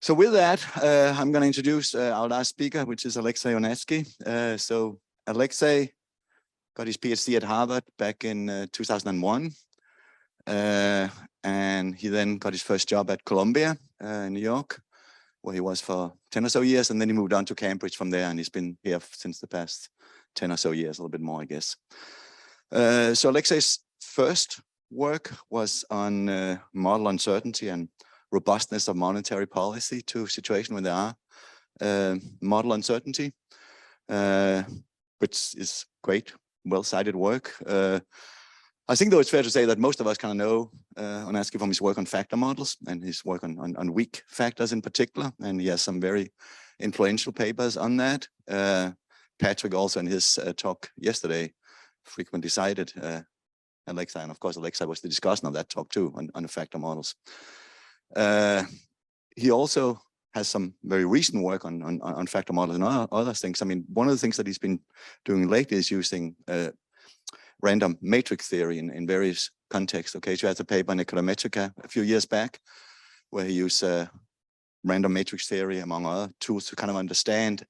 So with that, I'm going to introduce our last speaker, which is Alexei Onatski. So Alexei got his PhD at Harvard back in 2001. And he then got his first job at Columbia in New York, where he was for 10 or so years. And then he moved on to Cambridge from there. And he's been here since the past 10 or so years, a little bit more, I guess. So Alexei's first work was on model uncertainty and robustness of monetary policy to a situation where there are model uncertainty, which is great, well-cited work. I think, though, it's fair to say that most of us kind of know Onatski from his work on factor models and his work on weak factors in particular, and he has some very influential papers on that. Patrick also in his talk yesterday frequently cited Alexei, and of course Alexei was the discussion of that talk too on the factor models. He also has some very recent work on factor models and other things. I mean, one of the things that he's been doing lately is using random matrix theory in various contexts. Okay, so he has a paper in Econometrica a few years back where he used random matrix theory among other tools to kind of understand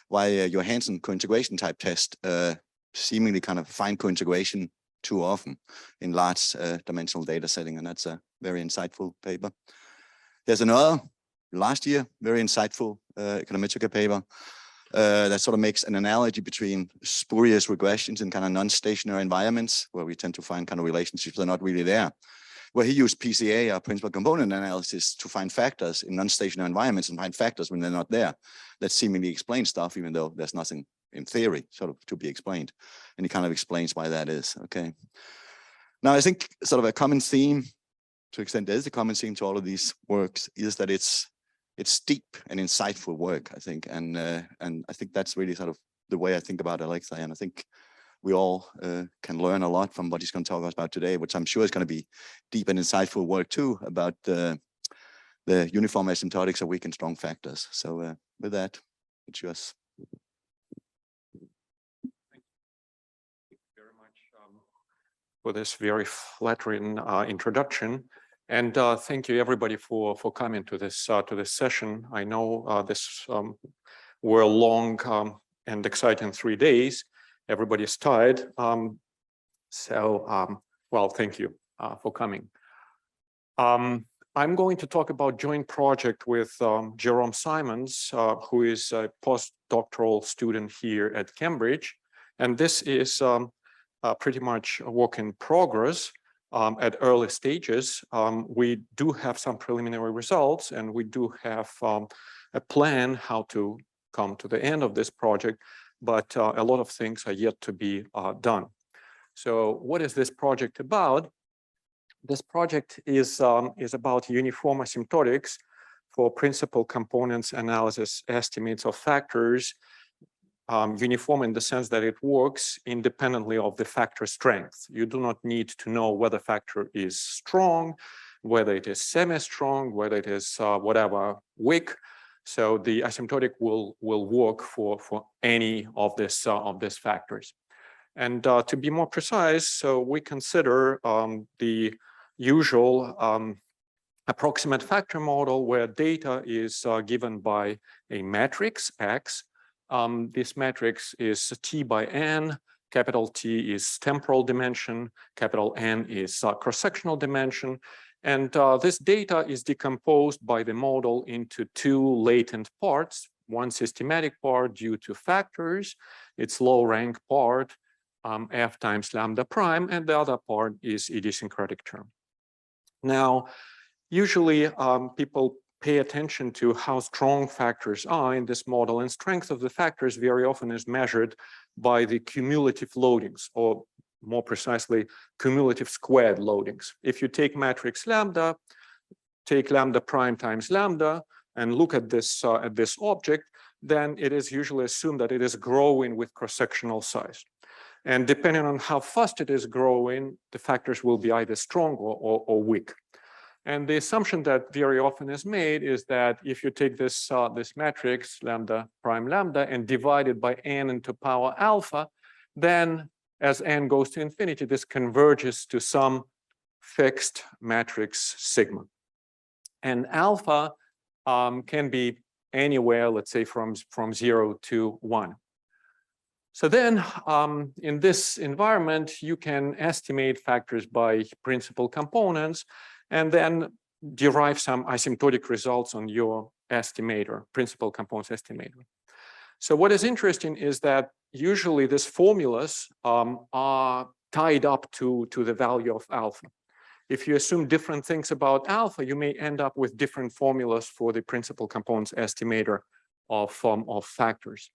why your Hansen cointegration type test seemingly kind of find cointegration too often in large dimensional data setting, and that's a very insightful paper. There's another last year very insightful Econometrica paper that sort of makes an analogy between spurious regressions in kind of non-stationary environments where we tend to find kind of relationships that are not really there, where he used PCA, or principal component analysis, to find factors in non-stationary environments and find factors when they're not there that seemingly explain stuff, even though there's nothing in theory sort of to be explained. And he kind of explains why that is. Okay. Now, I think sort of a common theme, to extent there is a common theme to all of these works, is that it's deep and insightful work, I think. And I think that's really sort of the way I think about Alexei. And I think we all can learn a lot from what he's going to talk about today, which I'm sure is going to be deep and insightful work too about the uniform asymptotics of weak and strong factors. So with that, it's yours. For this very flattering introduction, and thank you everybody for coming to this session. I know this were long and exciting 3 days. Everybody's tired, well, thank you for coming. I'm going to talk about joint project with Jerome Simons, who is a postdoctoral student here at Cambridge, and this is pretty much a work in progress at early stages. We do have some preliminary results, and we do have a plan how to come to the end of this project, but a lot of things are yet to be done. So what is this project about? This project is about uniform asymptotics for principal components analysis estimates of factors. Uniform in the sense that it works independently of the factor strength. You do not need to know whether factor is strong, whether it is semi-strong, whether it is whatever weak. So the asymptotic will work for any of these factors. And to be more precise, so we consider the usual approximate factor model where data is given by a matrix X. This matrix is T by N. Capital T is temporal dimension. Capital N is cross-sectional dimension. And this data is decomposed by the model into two latent parts. One systematic part due to factors, its low rank part, F times lambda prime, and the other part is idiosyncratic term. Now, usually people pay attention to how strong factors are in this model, and strength of the factors very often is measured by the cumulative loadings, or more precisely, cumulative squared loadings. If you take matrix lambda, take lambda prime times lambda, and look at this object, then it is usually assumed that it is growing with cross-sectional size. And depending on how fast it is growing, the factors will be either strong or weak. And the assumption that very often is made is that if you take this matrix, lambda prime lambda, and divide it by n into power alpha, then as n goes to infinity, this converges to some fixed matrix sigma. And alpha can be anywhere, let's say from 0 to 1. So then in this environment, you can estimate factors by principal components and then derive some asymptotic results on your estimator, principal components estimator. So what is interesting is that usually these formulas are tied up to the value of alpha. If you assume different things about alpha, you may end up with different formulas for the principal components estimator of factors.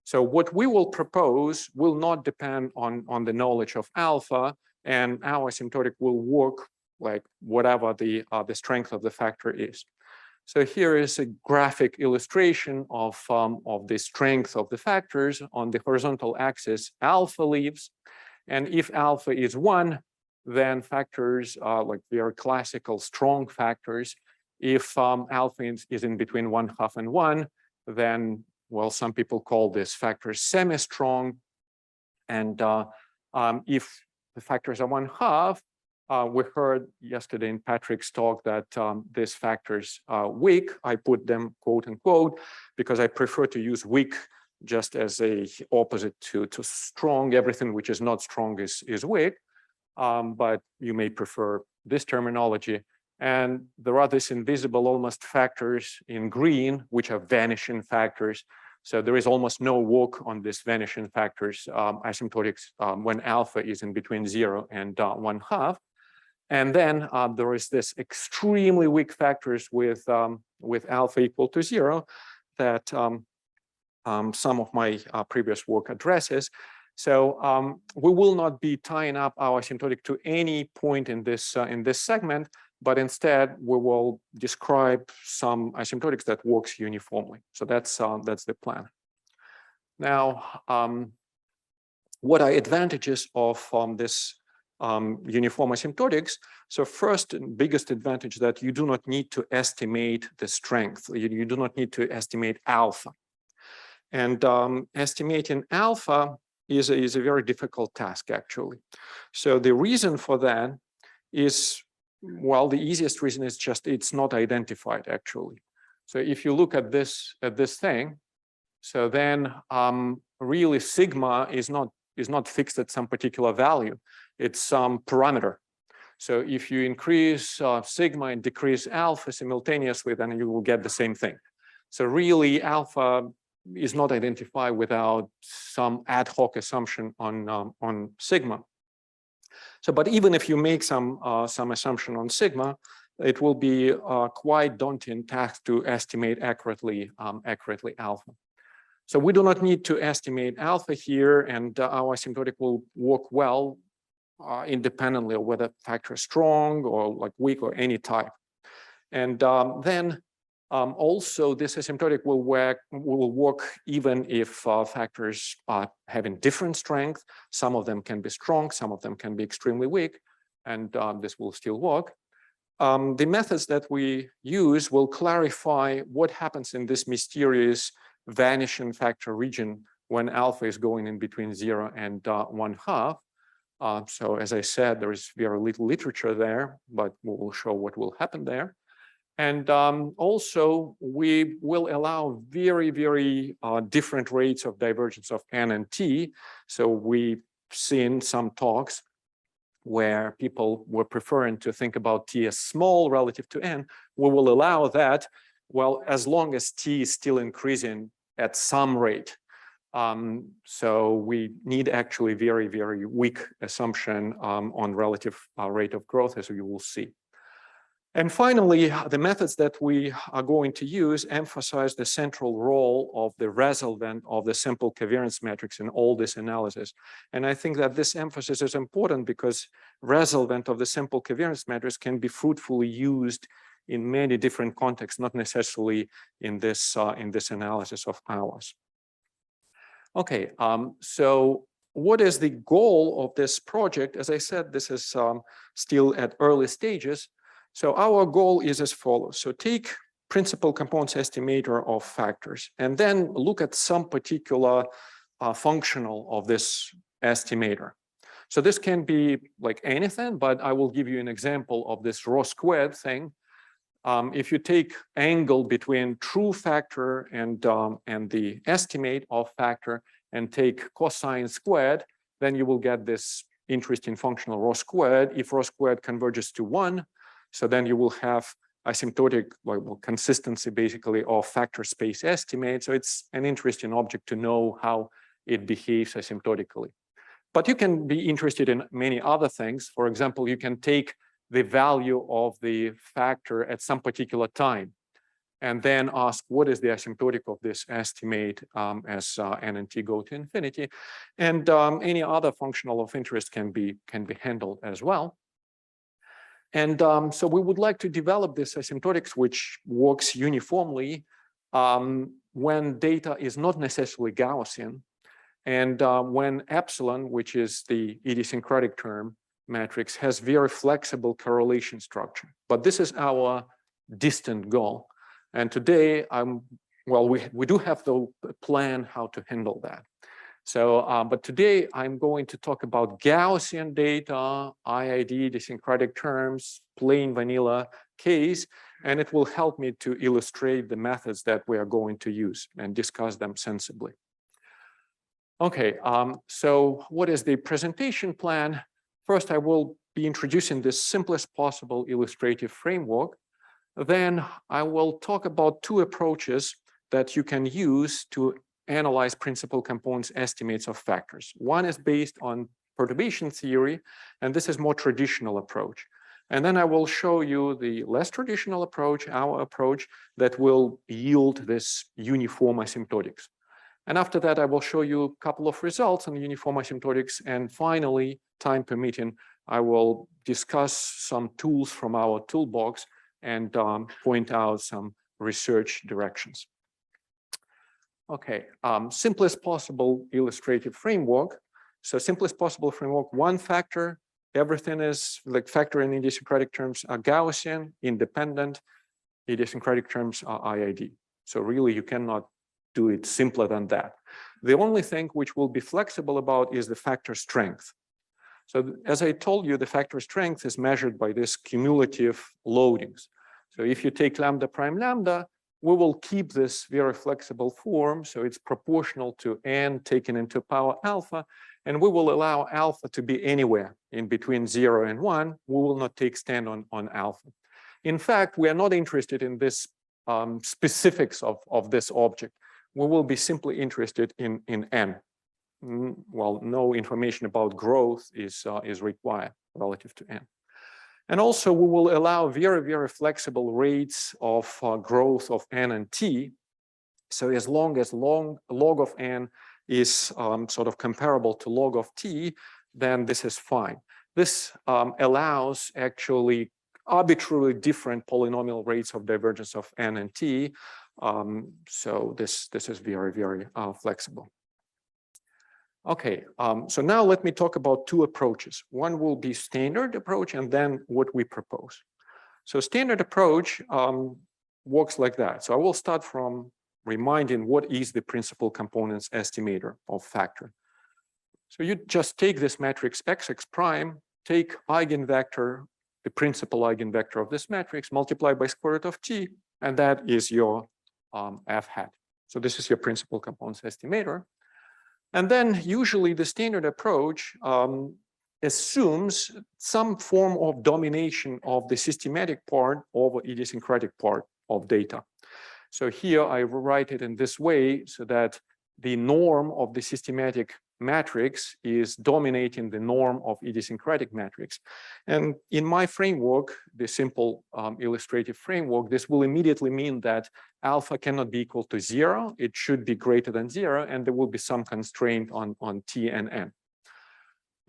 So what we will propose will not depend on the knowledge of alpha, and our asymptotic will work like whatever the strength of the factor is. So here is a graphic illustration of the strength of the factors. On the horizontal axis, alpha lives, and if alpha is 1, then factors are like very classical strong factors. If alpha is in between 1/2 and 1, then, well, some people call this factor semi-strong. And if the factors are 1/2, we heard yesterday in Patrick's talk that these factors are weak. I put them quote unquote because I prefer to use weak just as a opposite to strong. Everything which is not strong is weak. But you may prefer this terminology. And there are these invisible almost factors in green, which are vanishing factors. So there is almost no work on these vanishing factors, asymptotics, when alpha is in between 0 and 1/2. And then there is this extremely weak factors with alpha equal to 0 that some of my previous work addresses. So we will not be tying up our asymptotic to any point in this segment, but instead we will describe some asymptotics that works uniformly. So that's the plan. Now, what are advantages of this uniform asymptotics? So first, biggest advantage that you do not need to estimate the strength. You do not need to estimate alpha. And estimating alpha is a very difficult task, actually. So the reason for that is, well, the easiest reason is just it's not identified, actually. So if you look at this thing, so then really sigma is not fixed at some particular value. It's some parameter. So if you increase sigma and decrease alpha simultaneously, then you will get the same thing. So really alpha is not identified without some ad hoc assumption on sigma. So, but even if you make some assumption on sigma, it will be quite daunting task to estimate accurately alpha. So we do not need to estimate alpha here, and our asymptotic will work well independently of whether factor is strong or like weak or any type. And then also this asymptotic will work even if factors are having different strength. Some of them can be strong, some of them can be extremely weak, and this will still work. The methods that we use will clarify what happens in this mysterious vanishing factor region when alpha is going in between 0 and 1/2. So as I said, there is very little literature there, but we will show what will happen there. And also, we will allow very, very different rates of divergence of n and t. So we've seen some talks where people were preferring to think about t as small relative to n. We will allow that, well, as long as t is still increasing at some rate. So we need actually very, very weak assumption on relative rate of growth, as you will see. And finally, the methods that we are going to use emphasize the central role of the resolvent of the simple covariance matrix in all this analysis. And I think that this emphasis is important because resolvent of the simple covariance matrix can be fruitfully used in many different contexts, not necessarily in this analysis of ours. Okay, so what is the goal of this project? As I said, this is still at early stages. So our goal is as follows. So take principal components estimator of factors and then look at some particular functional of this estimator. So this can be like anything, but I will give you an example of this rho squared thing. if you take angle between true factor and the estimate of factor and take cosine squared, then you will get this interesting functional rho squared. If rho squared converges to 1, so then you will have asymptotic consistency basically of factor space estimate. So it's an interesting object to know how it behaves asymptotically. But you can be interested in many other things. For example, you can take the value of the factor at some particular time and then ask what is the asymptotic of this estimate as n and t go to infinity. And any other functional of interest can be handled as well. And so we would like to develop this asymptotics which works uniformly when data is not necessarily Gaussian, and when epsilon, which is the idiosyncratic term matrix, has very flexible correlation structure. But this is our distant goal. And today, we do have the plan how to handle that. So, but today I'm going to talk about Gaussian data, IID, idiosyncratic terms, plain vanilla case, and it will help me to illustrate the methods that we are going to use and discuss them sensibly. Okay, so what is the presentation plan? First, I will be introducing the simplest possible illustrative framework. Then I will talk about two approaches that you can use to analyze principal components estimates of factors. One is based on perturbation theory, and this is more traditional approach. And then I will show you the less traditional approach, our approach, that will yield this uniform asymptotics. And after that, I will show you a couple of results on uniform asymptotics. And finally, time permitting, I will discuss some tools from our toolbox and point out some research directions. Okay, simplest possible illustrative framework. So simplest possible framework, one factor, everything is like factor and idiosyncratic terms are Gaussian, independent, idiosyncratic terms are IID. So really you cannot do it simpler than that. The only thing which will be flexible about is the factor strength. So as I told you, the factor strength is measured by this cumulative loadings. So if you take lambda prime lambda, we will keep this very flexible form. So it's proportional to n taken into power alpha. And we will allow alpha to be anywhere in between 0 and 1. We will not take stand on alpha. In fact, we are not interested in this specifics of this object. We will be simply interested in n. Well, no information about growth is required relative to n. And also, we will allow very, very flexible rates of growth of n and t. So as long as log of n is sort of comparable to log of t, then this is fine. This allows actually arbitrarily different polynomial rates of divergence of n and t. So this is very, very flexible. Okay, so now let me talk about two approaches. One will be standard approach and then what we propose. So standard approach works like that. So I will start from reminding what is the principal components estimator of factor. So you just take this matrix xx prime, take eigenvector, the principal eigenvector of this matrix, multiply by square root of t, and that is your f hat. So this is your principal components estimator. And then usually the standard approach assumes some form of domination of the systematic part over idiosyncratic part of data. So here I write it in this way so that the norm of the systematic matrix is dominating the norm of idiosyncratic matrix. And in my framework, the simple illustrative framework, this will immediately mean that alpha cannot be equal to 0. It should be greater than 0, and there will be some constraint on t and n.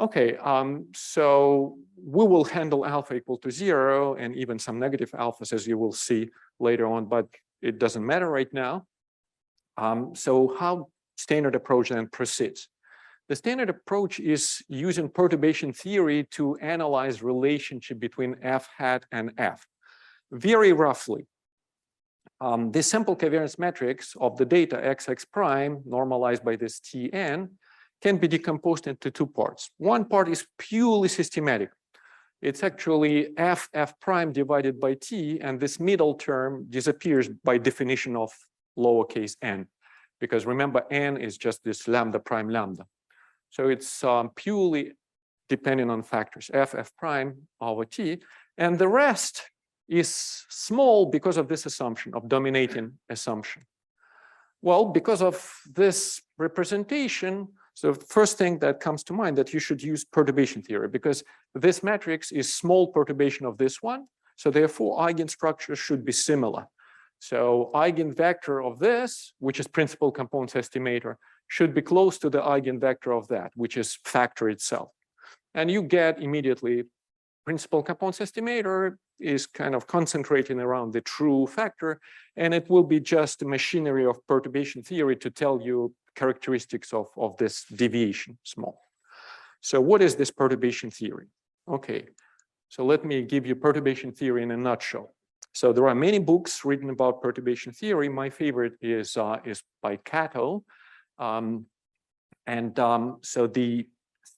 Okay, so we will handle alpha equal to 0 and even some negative alphas, as you will see later on, but it doesn't matter right now. So how standard approach then proceeds? The standard approach is using perturbation theory to analyze relationship between f hat and f. Very roughly, the sample covariance matrix of the data xx prime normalized by this tn can be decomposed into two parts. One part is purely systematic. It's actually f prime divided by t, and this middle term disappears by definition of lowercase n, because remember n is just this lambda prime lambda. So it's purely depending on factors f prime over t, and the rest is small because of this assumption, of dominating assumption. Well, because of this representation, so the first thing that comes to mind that you should use perturbation theory, because this matrix is small perturbation of this one, so therefore eigenstructure should be similar. So eigenvector of this, which is principal components estimator, should be close to the eigenvector of that, which is factor itself. And you get immediately principal components estimator is kind of concentrating around the true factor, and it will be just the machinery of perturbation theory to tell you characteristics of this deviation, small. So what is this perturbation theory? Okay, so let me give you perturbation theory in a nutshell. So there are many books written about perturbation theory. My favorite is by Cato. So the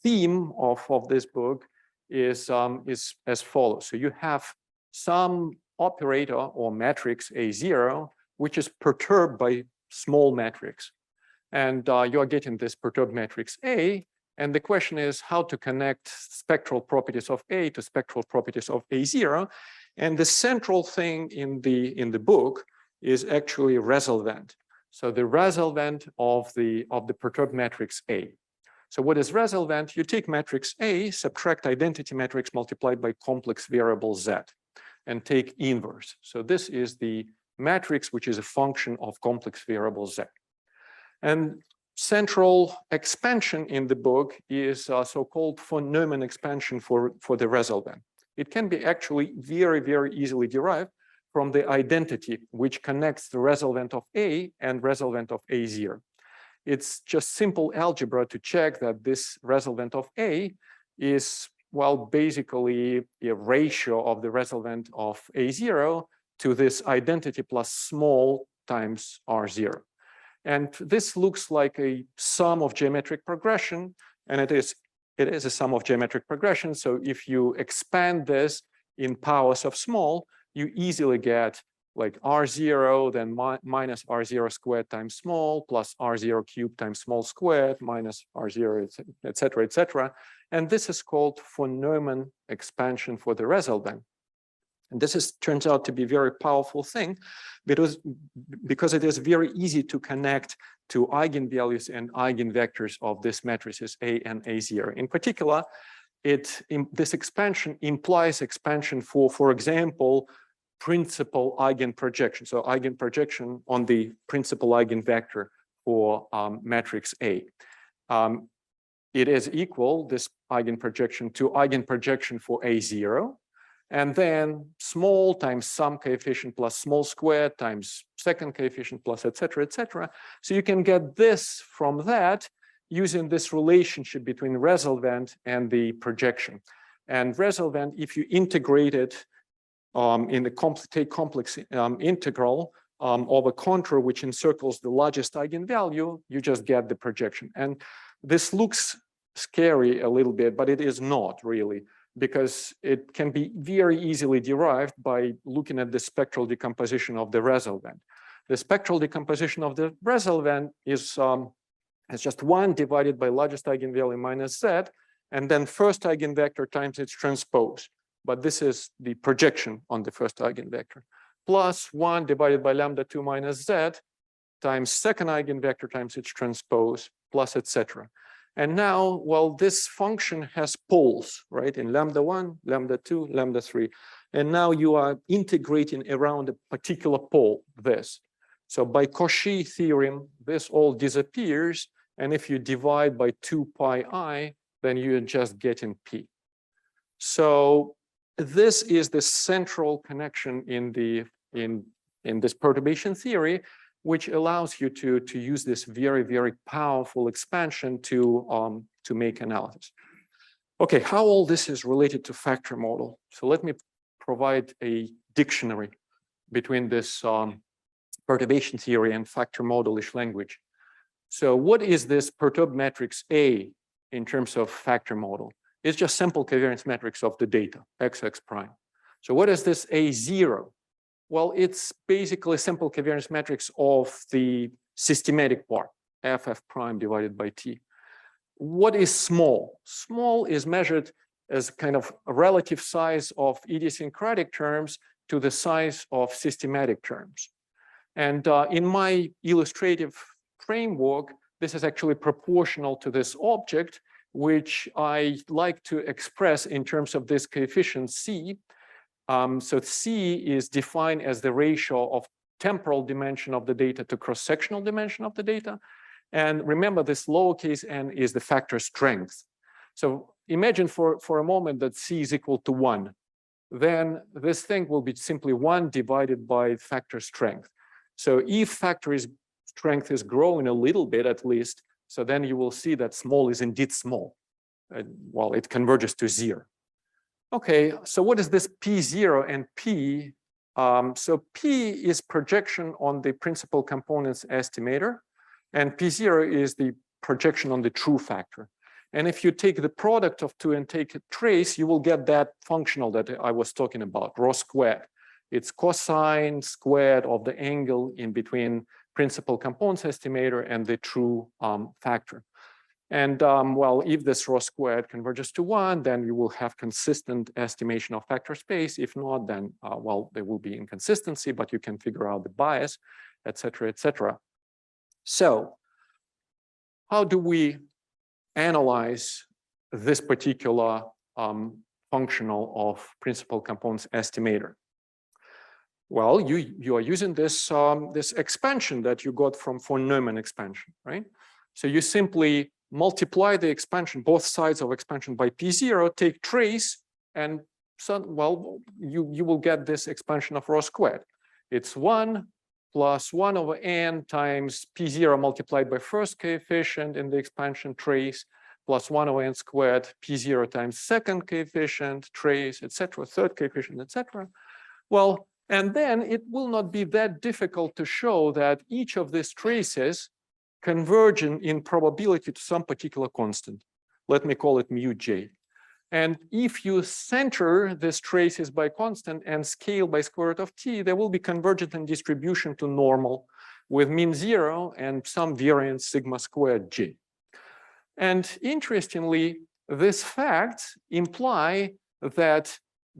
theme of this book is as follows. So you have some operator or matrix A0, which is perturbed by small matrix. And you are getting this perturbed matrix A. And the question is how to connect spectral properties of A to spectral properties of A0. And the central thing in the book is actually resolvent. So the resolvent of the perturbed matrix A. So what is resolvent? You take matrix A, subtract identity matrix multiplied by complex variable Z, and take inverse. So this is the matrix which is a function of complex variable Z. And central expansion in the book is so-called von Neumann expansion for the resolvent. It can be actually very, very easily derived from the identity which connects the resolvent of A and resolvent of A0. It's just simple algebra to check that this resolvent of A is, well, basically a ratio of the resolvent of A0 to this identity plus small times R0. And this looks like a sum of geometric progression, and it is a sum of geometric progression. So if you expand this in powers of small, you easily get like R0, then minus R0 squared times small, plus R0 cubed times small squared, minus R0, et cetera, et cetera. And this is called von Neumann expansion for the resolvent. And this turns out to be a very powerful thing because it is very easy to connect to eigenvalues and eigenvectors of these matrices A and A0. In particular, this expansion implies expansion for example, principal eigenprojection. So eigenprojection on the principal eigenvector for matrix A. It is equal, this eigenprojection, to eigenprojection for A0. And then small times some coefficient plus small squared times second coefficient plus et cetera, et cetera. So you can get this from that using this relationship between resolvent and the projection. And resolvent, if you integrate it in the complex integral of a contour which encircles the largest eigenvalue, you just get the projection. And this looks scary a little bit, but it is not really, because it can be very easily derived by looking at the spectral decomposition of the resolvent. The spectral decomposition of the resolvent is just 1 divided by largest eigenvalue minus Z, and then first eigenvector times its transpose. But this is the projection on the first eigenvector, plus 1 divided by lambda 2 minus Z times second eigenvector times its transpose, plus et cetera. And now, well, this function has poles, right? In lambda 1, lambda 2, lambda 3. And now you are integrating around a particular pole, this. So by Cauchy theorem, this all disappears. And if you divide by 2 pi I, then you're just getting P. So this is the central connection in this perturbation theory, which allows you to use this very, very powerful expansion to make analysis. Okay, how all this is related to factor model. So let me provide a dictionary between this perturbation theory and Factormodelish language. So what is this perturbed matrix A in terms of factor model? It's just simple covariance matrix of the data, XX prime. So what is this A0? Well, it's basically a simple covariance matrix of the systematic part, FF prime divided by T. What is small? Small is measured as kind of a relative size of idiosyncratic terms to the size of systematic terms. And in my illustrative framework, this is actually proportional to this object, which I like to express in terms of this coefficient C. So C is defined as the ratio of temporal dimension of the data to cross-sectional dimension of the data. And remember, this lowercase n is the factor strength. So imagine for a moment that C is equal to 1. Then this thing will be simply 1 divided by factor strength. So if factor strength is growing a little bit at least, so then you will see that small is indeed small. Well, it converges to 0. Okay, so what is this P0 and P? So P is projection on the principal components estimator, and P0 is the projection on the true factor. And if you take the product of two and take a trace, you will get that functional that I was talking about, rho squared. It's cosine squared of the angle in between principal components estimator and the true factor. And well, if this rho squared converges to 1, then you will have consistent estimation of factor space. If not, then well, there will be inconsistency, but you can figure out the bias, et cetera, et cetera. So how do we analyze this particular functional of principal components estimator? Well, you are using this this expansion that you got from von Neumann expansion, right? So you simply multiply the expansion, both sides of expansion by P0, take trace, and so, well, you will get this expansion of rho squared. It's 1 plus 1 over n times P0 multiplied by first coefficient in the expansion trace, plus 1 over n squared, P0 times second coefficient, trace, etc., third coefficient, etc. Well, and then it will not be that difficult to show that each of these traces converging in probability to some particular constant. Let me call it mu j. And if you center these traces by constant and scale by square root of t, there will be convergent in distribution to normal with mean 0 and some variance sigma squared j. And interestingly, these facts imply that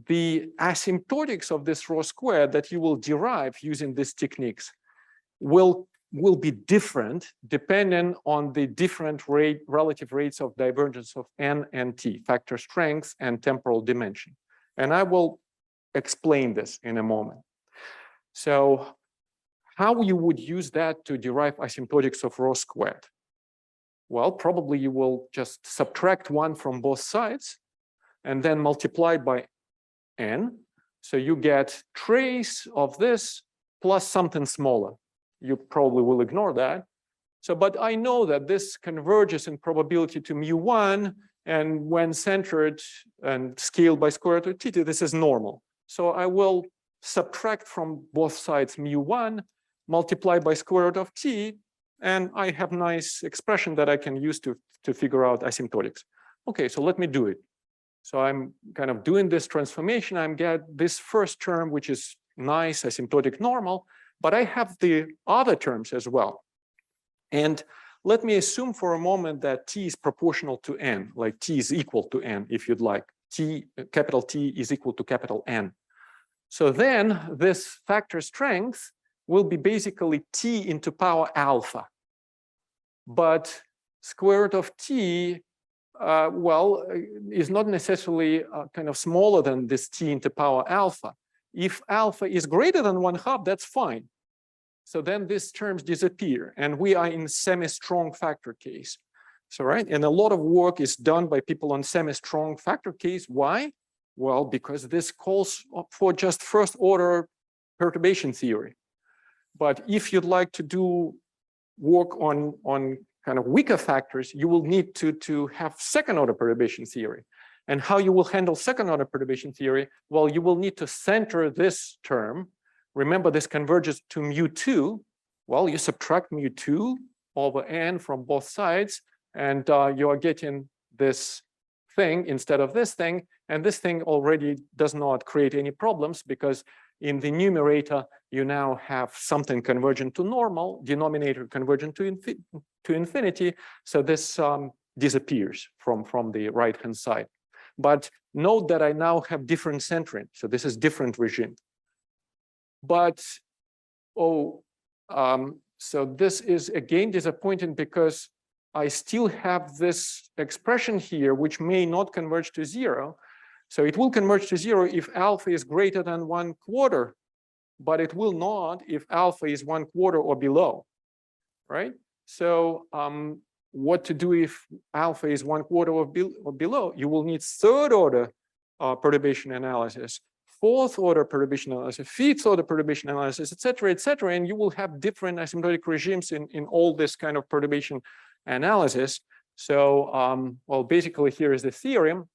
the asymptotics of this rho squared that you will derive using these techniques will be different depending on the different relative rates of divergence of n and t, factor strength and temporal dimension. And I will explain this in a moment. So how you would use that to derive asymptotics of rho squared? Well, probably you will just subtract 1 from both sides and then multiply by n. So you get trace of this plus something smaller. You probably will ignore that. So, but I know that this converges in probability to mu1, and when centered and scaled by square root of t, this is normal. So I will subtract from both sides mu1, multiply by square root of t, and I have a nice expression that I can use to figure out asymptotics. Okay, so let me do it. So I'm kind of doing this transformation. I get this first term, which is nice, asymptotic normal, but I have the other terms as well. And let me assume for a moment that t is proportional to n, like t is equal to n, if you'd like. Capital T is equal to capital N. So then this factor strength will be basically t into power alpha. But square root of t, well, is not necessarily kind of smaller than this t into power alpha. If alpha is greater than 1/2, that's fine. So then these terms disappear, and we are in semi-strong factor case. So, right, and a lot of work is done by people on semi-strong factor case. Why? Well, because this calls for just first-order perturbation theory. But if you'd like to do work on kind of weaker factors, you will need to have second-order perturbation theory. And how you will handle second-order perturbation theory? Well, you will need to center this term. Remember, this converges to mu2. Well, you subtract mu2 over n from both sides, and you are getting this thing instead of this thing, and this thing already does not create any problems because in the numerator you now have something convergent to normal, denominator convergent to infinity, so this disappears from the right-hand side. But note that I now have different centering, so this is different regime. But so this is again disappointing because I still have this expression here, which may not converge to 0. So it will converge to 0 if alpha is greater than 1/4, but it will not if alpha is 1/4 or below, right? So what to do if alpha is 1/4 or below? You will need third order perturbation analysis, fourth order perturbation analysis, fifth order perturbation analysis, et cetera, and you will have different asymptotic regimes in all this kind of perturbation analysis. So, well, basically here is the theorem.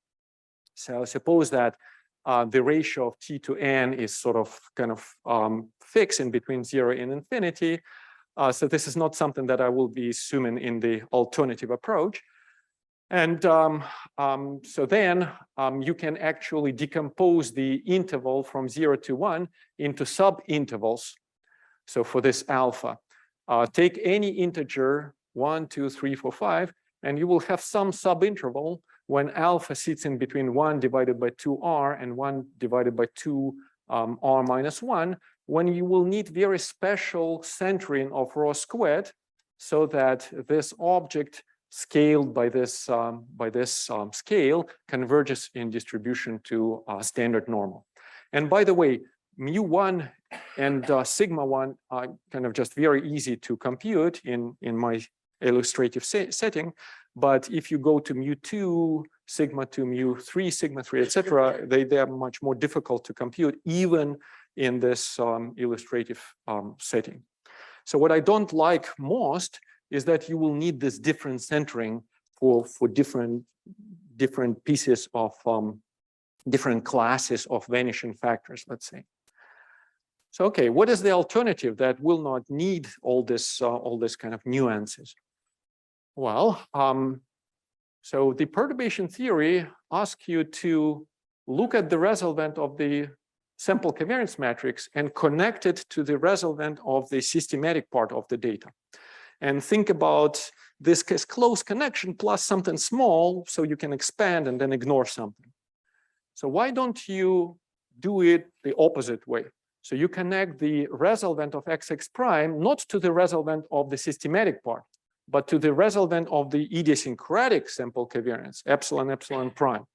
So suppose that the ratio of t to n is sort of kind of fixed in between 0 and infinity. So this is not something that I will be assuming in the alternative approach. And so then you can actually decompose the interval from 0 to 1 into sub-intervals. So for this alpha, take any integer 1, 2, 3, 4, 5, and you will have some sub-interval when alpha sits in between 1 divided by 2r and 1 divided by 2r minus 1, when you will need very special centering of rho squared so that this object scaled by this scale converges in distribution to standard normal. And by the way, mu1 and sigma 1 are kind of just very easy to compute in my illustrative setting. But if you go to mu2, sigma 2, mu3, sigma 3, etc., they are much more difficult to compute even in this illustrative setting. So what I don't like most is that you will need this different centering for different pieces of different classes of vanishing factors, let's say. So okay, what is the alternative that will not need all this kind of nuances? Well, so the perturbation theory asks you to look at the resultant of the sample covariance matrix and connect it to the resultant of the systematic part of the data. And think about this close connection plus something small so you can expand and then ignore something. So why don't you do it the opposite way? So you connect the resultant of XX prime not to the resultant of the systematic part, but to the resultant of the idiosyncratic sample covariance, epsilon, epsilon prime.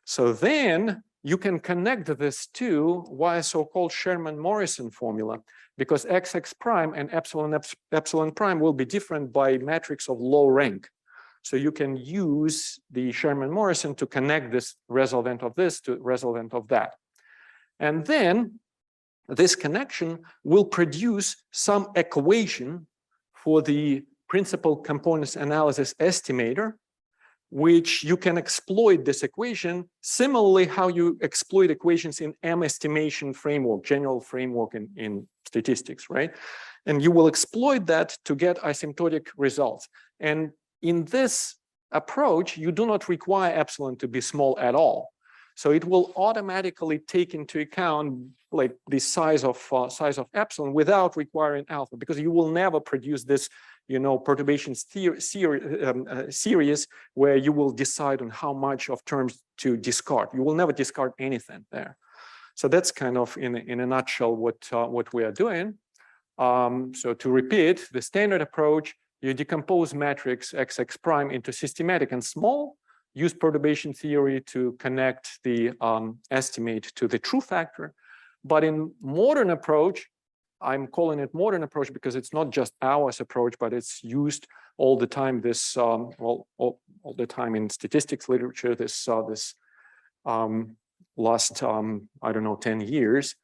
So then you can connect this to via so-called Sherman-Morrison formula, because XX prime and epsilon, epsilon prime will be different by matrix of low rank. So you can use the Sherman-Morrison to connect this resultant of this to resultant of that. And then this connection will produce some equation for the principal components analysis estimator, which you can exploit this equation similarly how you exploit equations in M estimation framework, general framework in statistics, right? And you will exploit that to get asymptotic results. And in this approach, you do not require epsilon to be small at all. So it will automatically take into account like the size of epsilon without requiring alpha, because you will never produce this, perturbation series where you will decide on how much of terms to discard. You will never discard anything there. So that's kind of in a nutshell what we are doing. So to repeat, the standard approach, you decompose matrix XX prime into systematic and small, use perturbation theory to connect the estimate to the true factor. But in modern approach, I'm calling it modern approach because it's not just ours approach, but it's used all the time. This all the time in statistics literature. This last I don't know 10 years.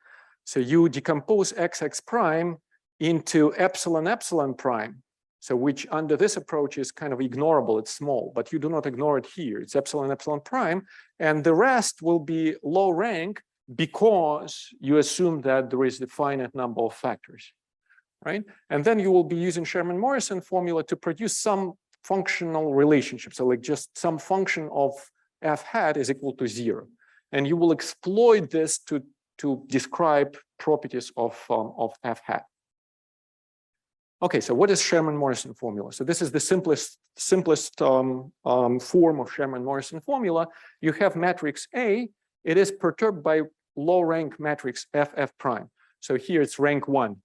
So you decompose XX prime into epsilon epsilon prime. So which under this approach is kind of ignorable. It's small, but you do not ignore it here. It's epsilon epsilon prime, and the rest will be low rank, because you assume that there is a finite number of factors, right? And then you will be using Sherman-Morrison formula to produce some functional relationship. So like just some function of f hat is equal to 0. And you will exploit this to describe properties of f hat. Okay, so what is Sherman-Morrison formula? So this is the simplest form of Sherman-Morrison formula. You have matrix A. It is perturbed by low rank matrix FF prime. So here it's rank 1,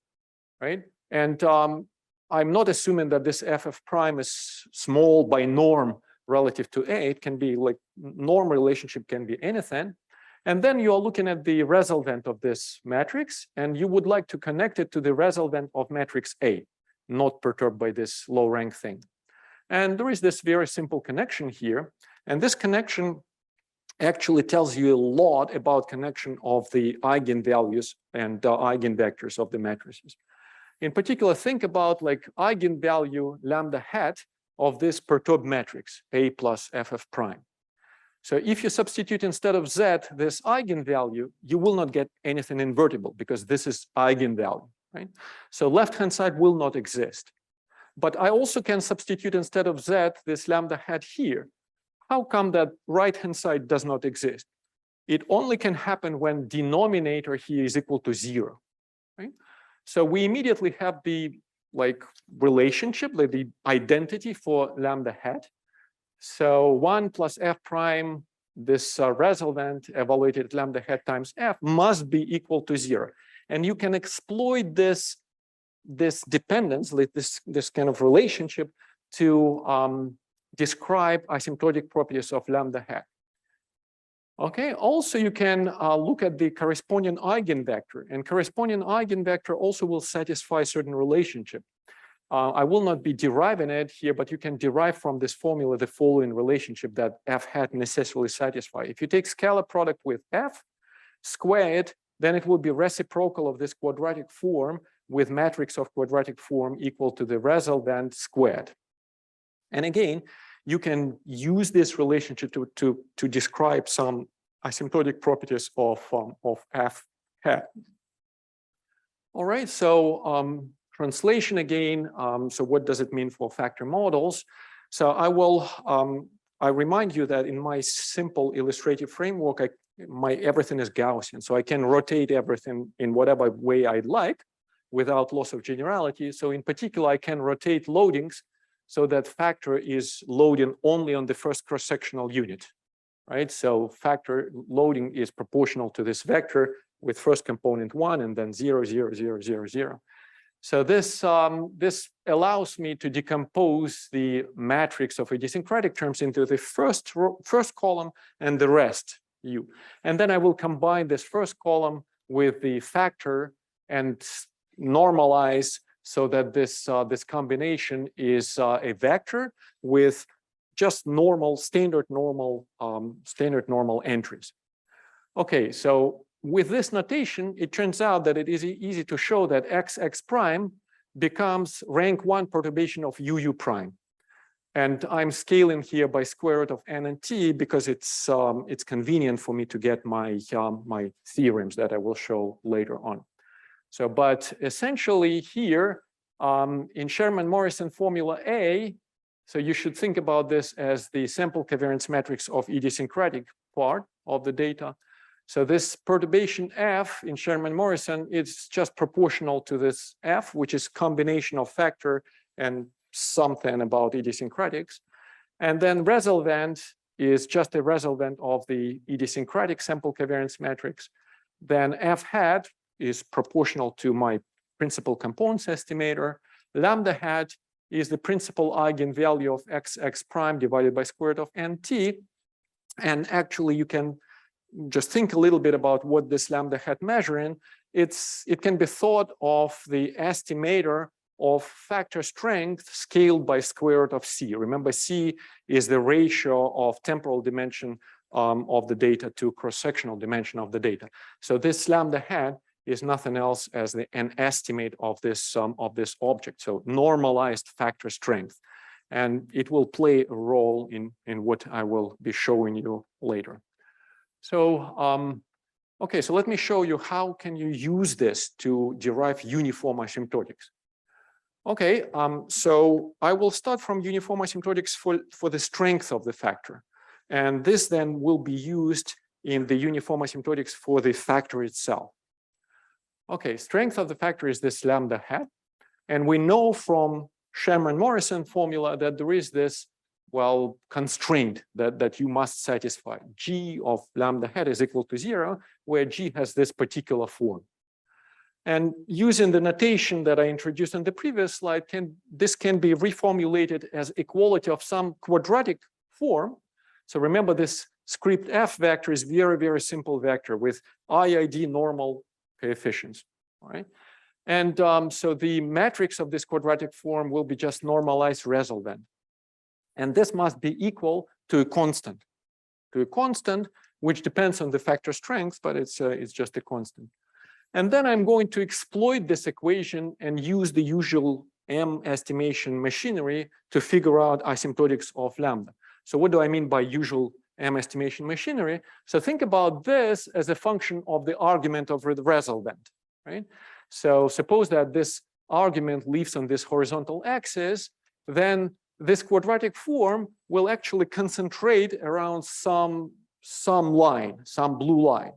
right? And I'm not assuming that this FF prime is small by norm relative to A. It can be like norm relationship can be anything. And then you are looking at the resultant of this matrix, and you would like to connect it to the resultant of matrix A, not perturbed by this low rank thing. And there is this very simple connection here. And this connection actually tells you a lot about connection of the eigenvalues and eigenvectors of the matrices. In particular, think about like eigenvalue lambda hat of this perturbed matrix, A plus FF prime. So if you substitute instead of Z this eigenvalue, you will not get anything invertible because this is eigenvalue, right? So left-hand side will not exist. But I also can substitute instead of Z this lambda hat here. How come that right-hand side does not exist? It only can happen when denominator here is equal to 0, right? So we immediately have the like relationship, like the identity for lambda hat. So 1 plus f prime, this resultant evaluated at lambda hat times f must be equal to 0. And you can exploit this dependence, like this kind of relationship to describe asymptotic properties of lambda hat. Okay, also you can look at the corresponding eigenvector, and corresponding eigenvector also will satisfy certain relationship. I will not be deriving it here, but you can derive from this formula the following relationship that f hat necessarily satisfy. If you take scalar product with f, square it, then it will be reciprocal of this quadratic form with matrix of quadratic form equal to the resultant squared. And again, you can use this relationship to describe some asymptotic properties of f hat. All right, so translation again. So what does it mean for factor models? So I remind you that in my simple illustrative framework, everything is Gaussian. So I can rotate everything in whatever way I'd like without loss of generality. So in particular, I can rotate loadings so that factor is loading only on the first cross-sectional unit, right? So factor loading is proportional to this vector with first component 1 and then 0, 0, 0, 0, 0. So this allows me to decompose the matrix of idiosyncratic terms into the first column and the rest U. And then I will combine this first column with the factor and normalize so that this combination is a vector with just standard normal entries. Okay, so with this notation, it turns out that it is easy to show that XX prime becomes rank 1 perturbation of UU prime. And I'm scaling here by square root of n and t because it's convenient for me to get my theorems that I will show later on. So, but essentially here in Sherman-Morrison formula A, so you should think about this as the sample covariance matrix of idiosyncratic part of the data. So this perturbation f in Sherman-Morrison is just proportional to this f, which is combination of factor and something about idiosyncratics. And then resultant is just a resultant of the idiosyncratic sample covariance matrix. Then f hat is proportional to my principal components estimator. Lambda hat is the principal eigenvalue of xx prime divided by square root of nt. And actually you can just think a little bit about what this lambda hat measuring. It can be thought of the estimator of factor strength scaled by square root of c. Remember, c is the ratio of temporal dimension of the data to cross-sectional dimension of the data. So this lambda hat is nothing else as an estimate of this object. So normalized factor strength, and it will play a role in what I will be showing you later. So okay, so let me show you how can you use this to derive uniform asymptotics. Okay, so I will start from uniform asymptotics for the strength of the factor. And this then will be used in the uniform asymptotics for the factor itself. Okay, strength of the factor is this lambda hat. And we know from Sherman-Morrison formula that there is this, well, constraint that you must satisfy. G of lambda hat is equal to 0, where G has this particular form. And using the notation that I introduced in the previous slide, this can be reformulated as equality of some quadratic form. So remember, this script f vector is very, very simple vector with IID normal coefficients, right? And so the matrix of this quadratic form will be just normalized resolvent. And this must be equal to a constant, which depends on the factor strength, but it's just a constant. And then I'm going to exploit this equation and use the usual M estimation machinery to figure out asymptotics of lambda. So what do I mean by usual M estimation machinery? So think about this as a function of the argument of the resolvent, right? So suppose that this argument lives on this horizontal axis, then this quadratic form will actually concentrate around some line, some blue line.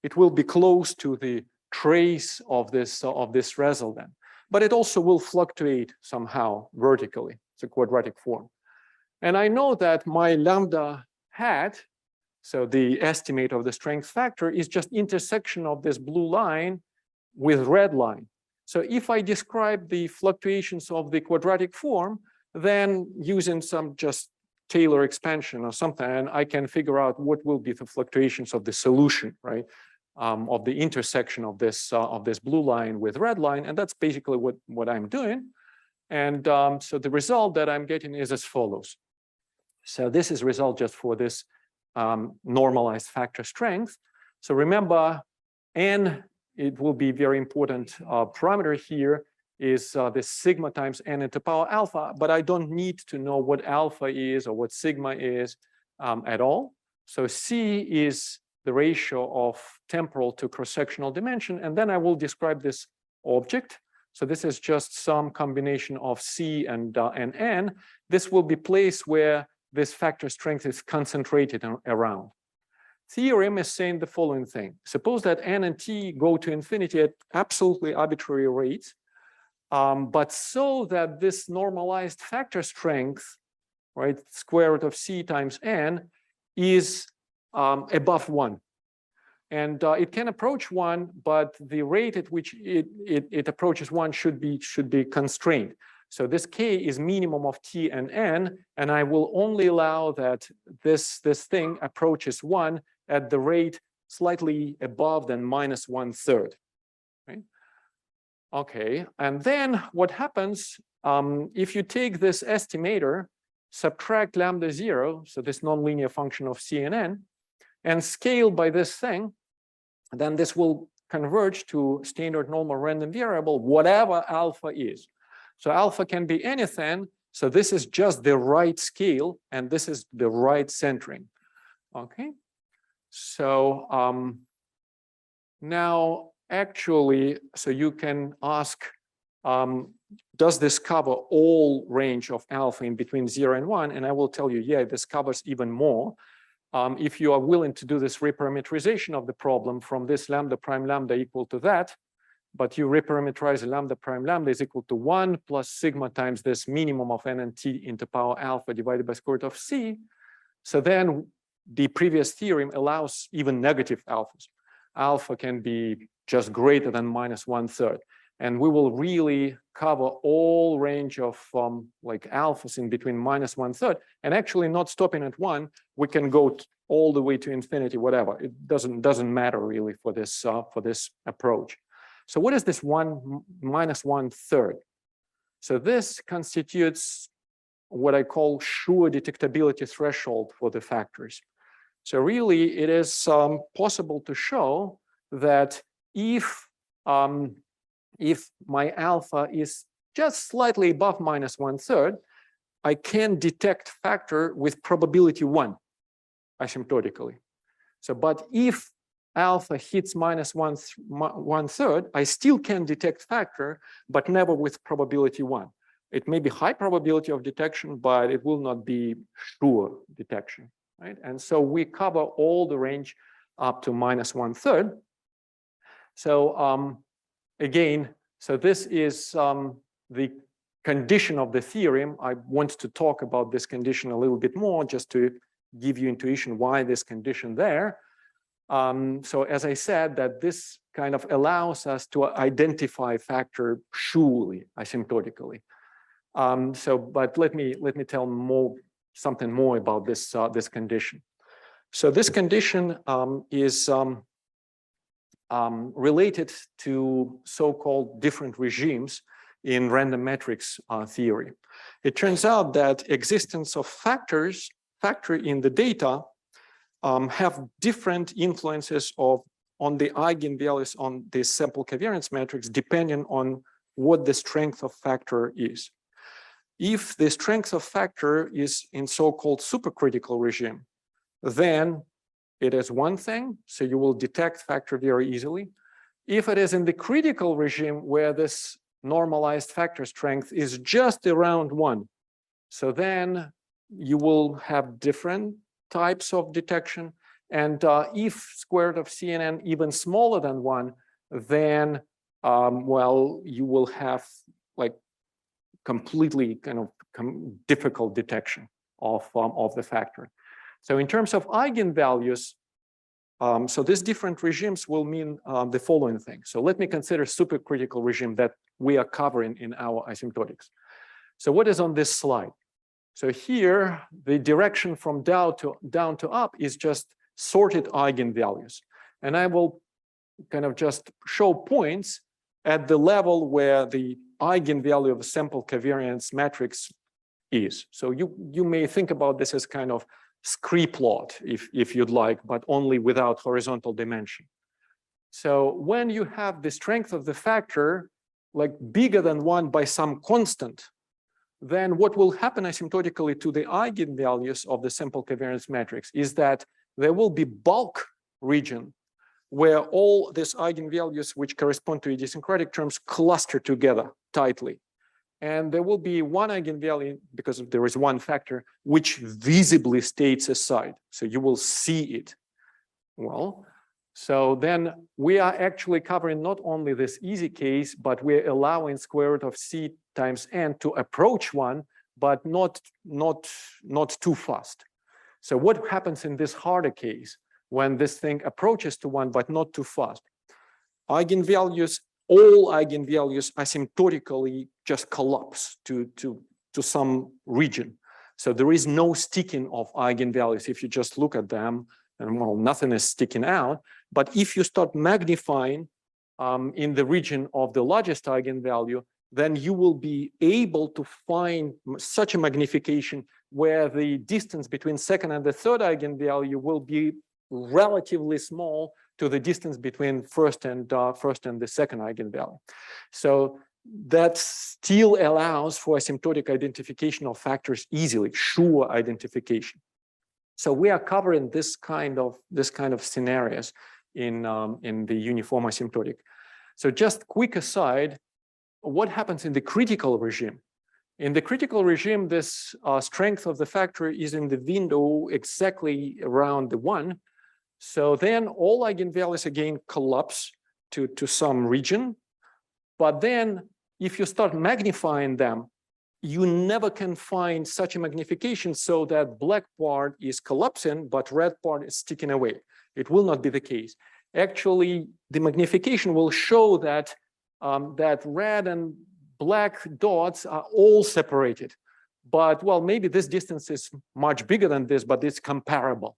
It will be close to the trace of this resolvent, but it also will fluctuate somehow vertically. It's a quadratic form. And I know that my lambda hat, so the estimate of the strength factor, is just intersection of this blue line with red line. So if I describe the fluctuations of the quadratic form, then using some just Taylor expansion or something, I can figure out what will be the fluctuations of the solution, right? Of the intersection of this blue line with red line, and that's basically what I'm doing. And so the result that I'm getting is as follows. So this is result just for this normalized factor strength. So remember, n, it will be very important parameter here is this sigma times n into power alpha, but I don't need to know what alpha is or what sigma is at all. So C is the ratio of temporal to cross-sectional dimension, and then I will describe this object. So this is just some combination of C and N. This will be placed where this factor strength is concentrated around. Theorem is saying the following thing. Suppose that N and T go to infinity at absolutely arbitrary rates, but so that this normalized factor strength, right, square root of C times N, is above 1. And it can approach 1, but the rate at which it approaches 1 should be constrained. So this K is minimum of T and N, and I will only allow that this thing approaches 1 at the rate slightly above than -1/3. Right? Okay, and then what happens if you take this estimator, subtract lambda 0, so this nonlinear function of C and N, and scale by this thing, then this will converge to standard normal random variable, whatever alpha is. So alpha can be anything. So this is just the right scale, and this is the right centering. Okay. So now actually, so you can ask, does this cover all range of alpha in between 0 and 1? And I will tell you, yeah, this covers even more. If you are willing to do this reparameterization of the problem from this lambda prime lambda equal to that, but you reparameterize lambda prime lambda is equal to 1 plus sigma times this minimum of n and t into power alpha divided by square root of c. So then the previous theorem allows even negative alphas. Alpha can be just greater than -1/3. And we will really cover all range of like alphas in between -1/3, and actually not stopping at 1, we can go all the way to infinity, whatever. It doesn't matter really for this approach. So what is this -1/3? So this constitutes what I call sure detectability threshold for the factors. So really, it is possible to show that if my alpha is just slightly above -1/3, I can detect factor with probability 1 asymptotically. So, but if alpha hits -1/3, I still can detect factor, but never with probability 1. It may be high probability of detection, but it will not be sure detection. right? And so we cover all the range up to -1/3. So again, so this is the condition of the theorem. I want to talk about this condition a little bit more, just to give you intuition why this condition there. So as I said, that this kind of allows us to identify factor surely asymptotically. But let me tell something more about this this condition. So this condition is related to so-called different regimes in random matrix theory. It turns out that existence of factor in the data have different influences on the eigenvalues on the sample covariance matrix depending on what the strength of factor is. If the strength of factor is in so-called supercritical regime, then it is one thing, so you will detect factor very easily. If it is in the critical regime where this normalized factor strength is just around 1, so then you will have different types of detection. And if square root of CNN even smaller than 1, then well, you will have like completely kind of difficult detection of the factor. So in terms of eigenvalues, so these different regimes will mean the following thing. So let me consider supercritical regime that we are covering in our asymptotics. So what is on this slide? So here, the direction from down to up is just sorted eigenvalues. And I will kind of just show points at the level where the eigenvalue of a sample covariance matrix is. So you may think about this as kind of scree plot, if you'd like, but only without horizontal dimension. So when you have the strength of the factor like bigger than 1 by some constant, then what will happen asymptotically to the eigenvalues of the sample covariance matrix is that there will be bulk region where all these eigenvalues which correspond to idiosyncratic terms cluster together tightly. And there will be one eigenvalue, because there is one factor, which visibly stays aside. So you will see it. Well, so then we are actually covering not only this easy case, but we're allowing square root of c times n to approach 1, but not too fast. So what happens in this harder case when this thing approaches to 1, but not too fast? Eigenvalues, all eigenvalues asymptotically just collapse to some region. So there is no sticking of eigenvalues if you just look at them, and well, nothing is sticking out. But if you start magnifying in the region of the largest eigenvalue, then you will be able to find such a magnification where the distance between second and the third eigenvalue will be relatively small to the distance between first and the second eigenvalue. So that still allows for asymptotic identification of factors easily, sure identification. So we are covering this kind of scenarios in the uniform asymptotic. So just quick aside, what happens in the critical regime? In the critical regime, this strength of the factor is in the window exactly around the 1. So then all eigenvalues again collapse to some region. But then if you start magnifying them, you never can find such a magnification so that black part is collapsing, but red part is sticking away. It will not be the case. Actually, the magnification will show that that red and black dots are all separated. But well, maybe this distance is much bigger than this, but it's comparable,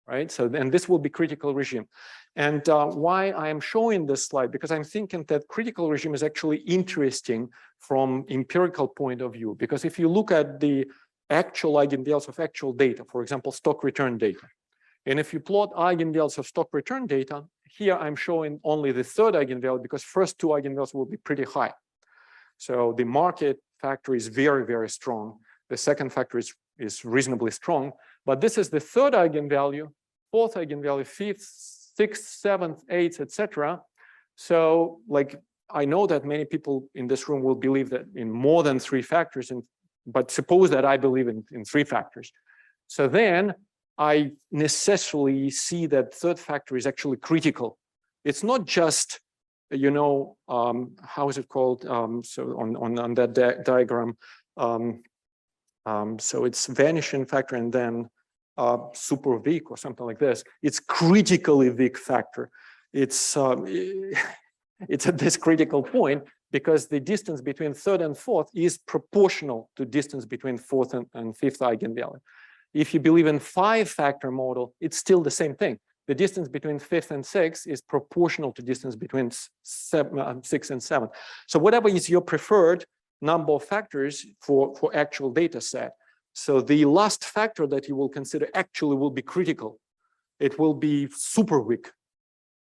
right? So then this will be critical regime. And why I am showing this slide, because I'm thinking that critical regime is actually interesting from empirical point of view. Because if you look at the actual eigenvalues of actual data, for example, stock return data, and if you plot eigenvalues of stock return data, here I'm showing only the third eigenvalue because first two eigenvalues will be pretty high. So the market factor is very, very strong. The second factor is reasonably strong, but this is the third eigenvalue, fourth eigenvalue, fifth, sixth, seventh, eighth, etc. So like, I know that many people in this room will believe that in more than 3 factors, but suppose that I believe in 3 factors. So then I necessarily see that third factor is actually critical. It's not just, you know, how is it called? So on that diagram, so it's vanishing factor and then super weak or something like this. It's critically weak factor. It's at this critical point because the distance between third and fourth is proportional to distance between fourth and fifth eigenvalue. If you believe in 5-factor model, it's still the same thing. The distance between fifth and sixth is proportional to distance between 6 and 7. So whatever is your preferred number of factors for actual data set. So the last factor that you will consider actually will be critical. It will be super weak,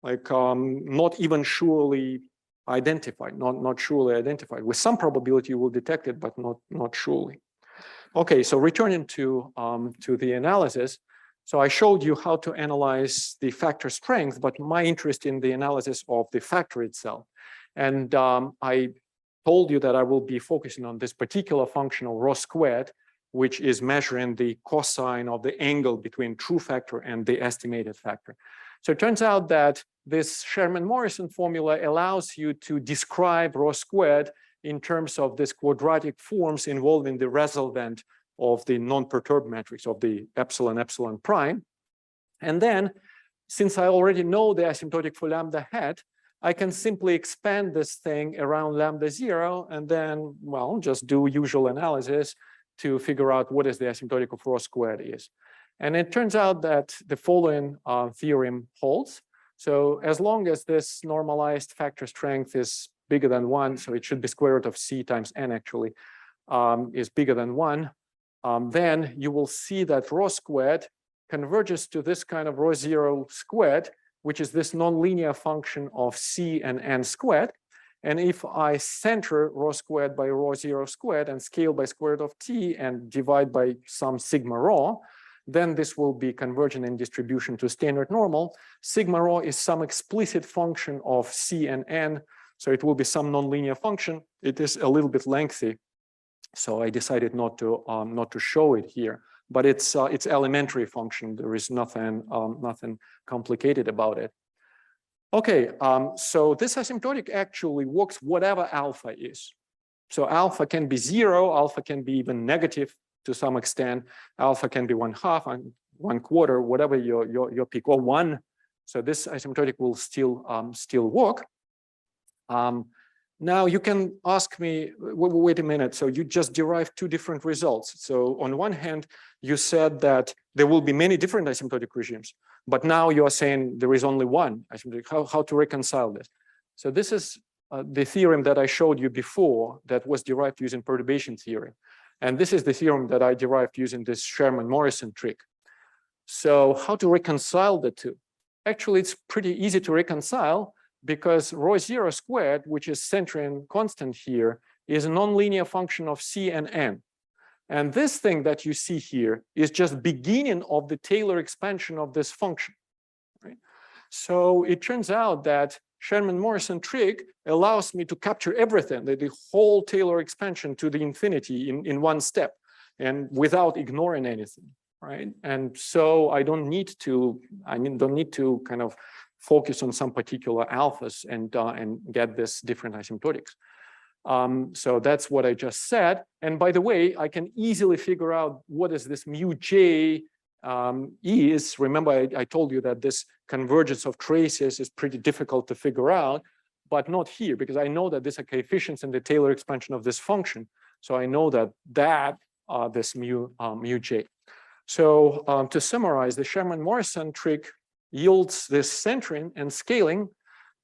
like not even surely identified, not surely identified. With some probability you will detect it, but not surely. Okay, so returning to the analysis. So I showed you how to analyze the factor strength, but my interest in the analysis of the factor itself. And I told you that I will be focusing on this particular functional rho squared, which is measuring the cosine of the angle between true factor and the estimated factor. So it turns out that this Sherman-Morrison formula allows you to describe rho squared in terms of this quadratic forms involving the resultant of the non-perturbed matrix of the epsilon prime. And then, since I already know the asymptotic for lambda hat, I can simply expand this thing around lambda 0 and then, well, just do usual analysis to figure out what is the asymptotic of rho squared is. And it turns out that the following theorem holds. So as long as this normalized factor strength is bigger than 1, so it should be square root of c times n actually, is bigger than 1, then you will see that rho squared converges to this kind of rho 0 squared, which is this nonlinear function of c and n squared. And if I center rho squared by rho 0 squared and scale by square root of t and divide by some sigma rho, then this will be convergent in distribution to standard normal. Sigma rho is some explicit function of c and n, so it will be some nonlinear function. It is a little bit lengthy, so I decided not to show it here. But it's elementary function. There is nothing complicated about it. Okay, so this asymptotic actually works whatever alpha is. So alpha can be 0, alpha can be even negative to some extent. Alpha can be 1/2 and 1/4, whatever your pick, or 1. So this asymptotic will still work. Now you can ask me, wait a minute, so you just derived 2 different results. So on one hand, you said that there will be many different asymptotic regimes, but now you are saying there is only one asymptotic. How to reconcile this? So this is the theorem that I showed you before that was derived using perturbation theory. And this is the theorem that I derived using this Sherman-Morrison trick. So how to reconcile the two? Actually, it's pretty easy to reconcile because rho 0 squared, which is centering constant here, is a nonlinear function of c and n. And this thing that you see here is just beginning of the Taylor expansion of this function. Right? So it turns out that Sherman-Morrison trick allows me to capture everything, the whole Taylor expansion to the infinity in one step and without ignoring anything. Right? And so I don't need to kind of focus on some particular alphas and get this different asymptotics. So that's what I just said. And by the way, I can easily figure out what is this mu j is. Remember, I told you that this convergence of traces is pretty difficult to figure out, but not here, because I know that these are coefficients in the Taylor expansion of this function. So I know that this mu j. So to summarize, the Sherman-Morrison trick yields this centering and scaling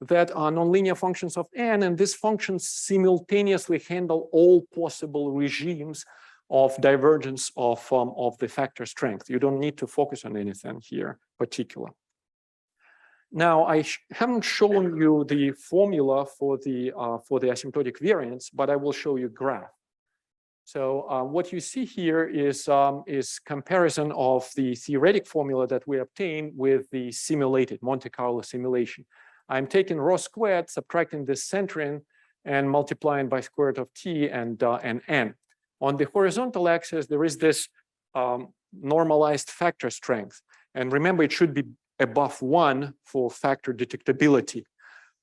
that are nonlinear functions of n, and these functions simultaneously handle all possible regimes of divergence of the factor strength. You don't need to focus on anything here particular. Now, I haven't shown you the formula for the asymptotic variance, but I will show you graph. So what you see here is comparison of the theoretic formula that we obtain with the simulated Monte Carlo simulation. I'm taking rho squared, subtracting this centering, and multiplying by square root of t and n. On the horizontal axis, there is this normalized factor strength. And remember, it should be above 1 for factor detectability.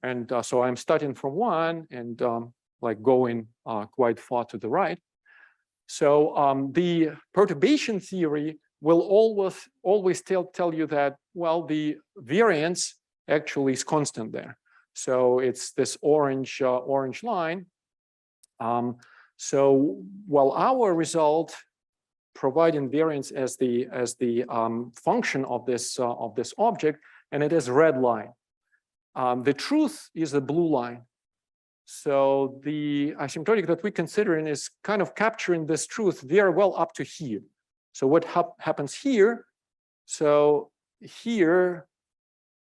And so I'm starting from 1 and like going quite far to the right. So the perturbation theory will always tell you that, well, the variance actually is constant there. So it's this orange line. So while our result providing variance as the function of this object, and it is red line. The truth is the blue line. So the asymptotic that we're considering is kind of capturing this truth very well up to here. So what happens here? So here,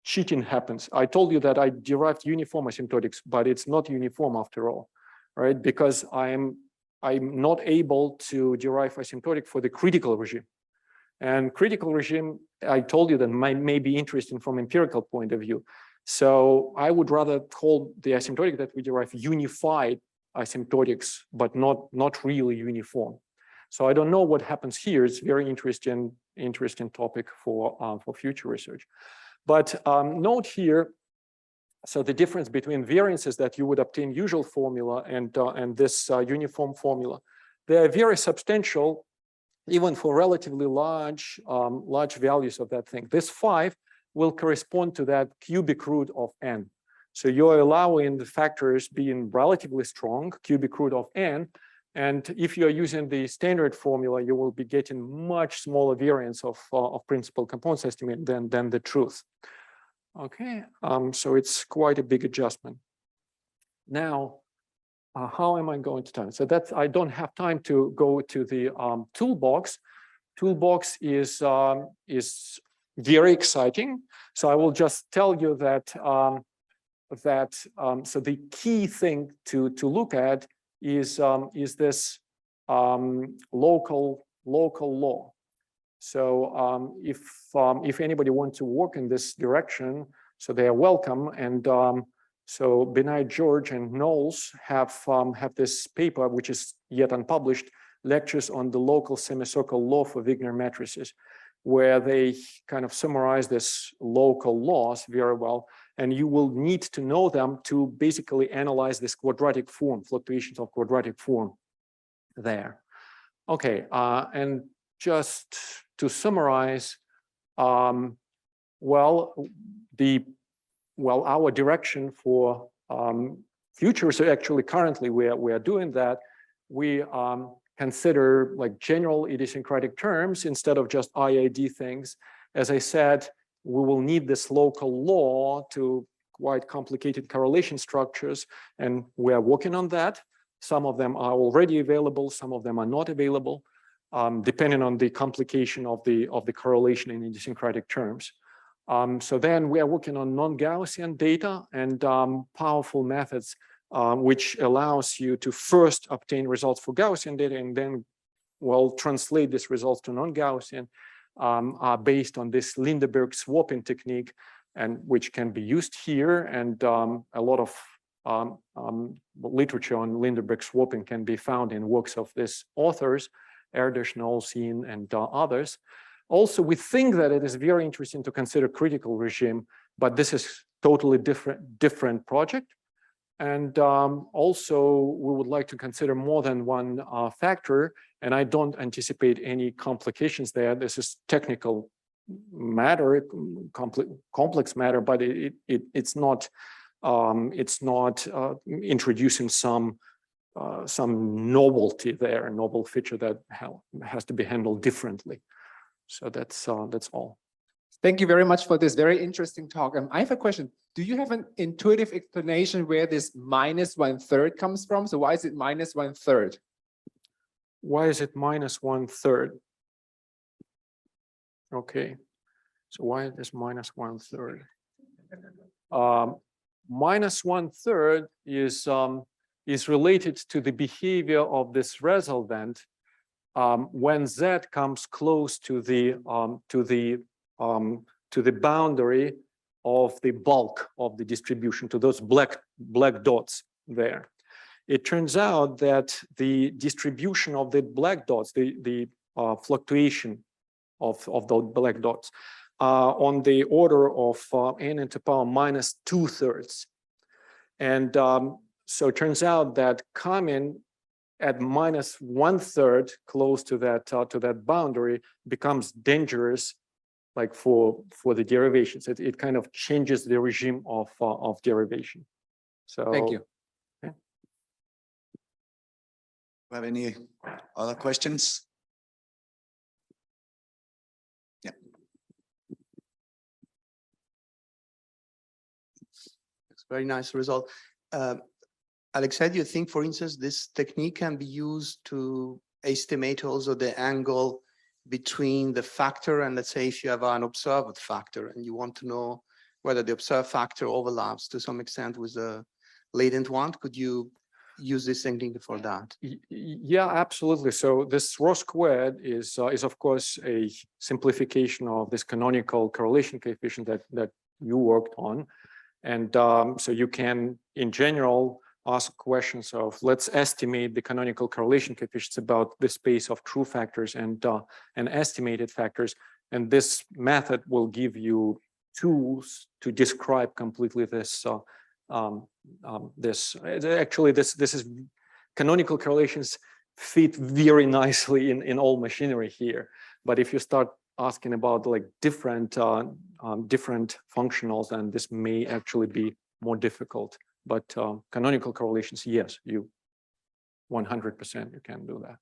cheating happens. I told you that I derived uniform asymptotics, but it's not uniform after all, right? Because I'm not able to derive asymptotic for the critical regime. And critical regime, I told you that may be interesting from empirical point of view. So I would rather call the asymptotic that we derive unified asymptotics, but not really uniform. So I don't know what happens here. It's very interesting topic for future research. But note here, so the difference between variances that you would obtain usual formula and this uniform formula, they are very substantial, even for relatively large values of that thing. This 5 will correspond to that cubic root of n. So you're allowing the factors being relatively strong, cubic root of n. And if you're using the standard formula, you will be getting much smaller variance of principal components estimate than the truth. Okay, so it's quite a big adjustment. Now, how am I going to time? So that's, I don't have time to go to the toolbox. Toolbox is very exciting. So I will just tell you that so the key thing to look at is this local law. So if anybody wants to work in this direction, so they are welcome. And so Benai, George, and Knowles have this paper, which is yet unpublished, lectures on the local semicircle law for Wigner matrices, where they kind of summarize this local laws very well. And you will need to know them to basically analyze this quadratic form, fluctuations of quadratic form there. Okay, and just to summarize, our direction for future, so actually currently we are doing that. We consider like general idiosyncratic terms instead of just IID things. As I said, we will need this local law to quite complicated correlation structures, and we are working on that. Some of them are already available, some of them are not available, depending on the complication of the correlation in idiosyncratic terms. So then we are working on non-Gaussian data and powerful methods which allows you to first obtain results for Gaussian data and then, well, translate these results to non-Gaussian based on this Lindeberg swapping technique, and which can be used here. And a lot of literature on Lindeberg swapping can be found in works of these authors, Erdős, Knowles, and others. Also, we think that it is very interesting to consider critical regime, but this is totally different project. And also, we would like to consider more than one factor, and I don't anticipate any complications there. This is technical matter, complex matter, but it's not introducing some novelty there, a novel feature that has to be handled differently. So that's all. Thank you very much for this very interesting talk. I have a question. Do you have an intuitive explanation where this -1/3 comes from? So why is it -1/3? Why is it -1/3? Okay. So why is this -1/3? -1/3 is related to the behavior of this resolvent when Z comes close to the boundary of the bulk of the distribution, to those black dots there. It turns out that the distribution of the black dots, the fluctuation of the black dots on the order of n into the power minus 2/3. And so it turns out that coming at minus 1/3 close to that boundary becomes dangerous, like for the derivations. It kind of changes the regime of derivation. So Thank you. Do you have any other questions? Yeah. It's a very nice result. Alexei, do you think, for instance, this technique can be used to estimate also the angle between the factor and, let's say, if you have an observed factor and you want to know whether the observed factor overlaps to some extent with the latent one? Could you use this technique for that? Yeah, absolutely. So this rho squared is of course a simplification of this canonical correlation coefficient that you worked on, and so you can, in general, ask questions of, let's estimate the canonical correlation coefficients about the space of true factors and estimated factors, and this method will give you tools to describe completely this. This is canonical correlations fit very nicely in all machinery here. But if you start asking about like different functionals, then this may actually be more difficult. But canonical correlations, yes, you 100% you can do that.